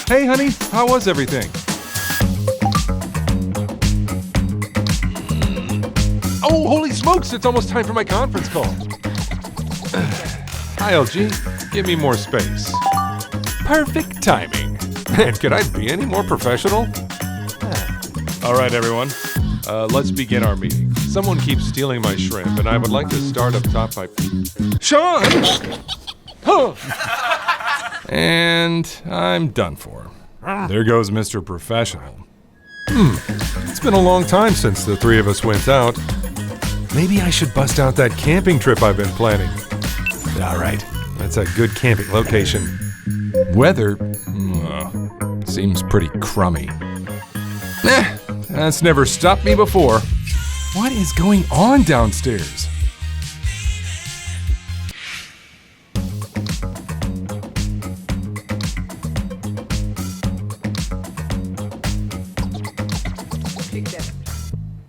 Hey, honey, how was everything? Oh, holy smokes, it's almost time for my conference call. Hi, LG. Give me more space. Perfect timing. Man, could I be any more professional? All right, everyone. Let's begin our meeting. Someone keeps stealing my shrimp, and I would like to start up top by... Sean! Huh. And I'm done for. There goes Mr. Professional. It's been a long time since the three of us went out. Maybe I should bust out that camping trip I've been planning. All right, that's a good camping location. Weather seems pretty crummy. That's never stopped me before. What is going on downstairs? Pick that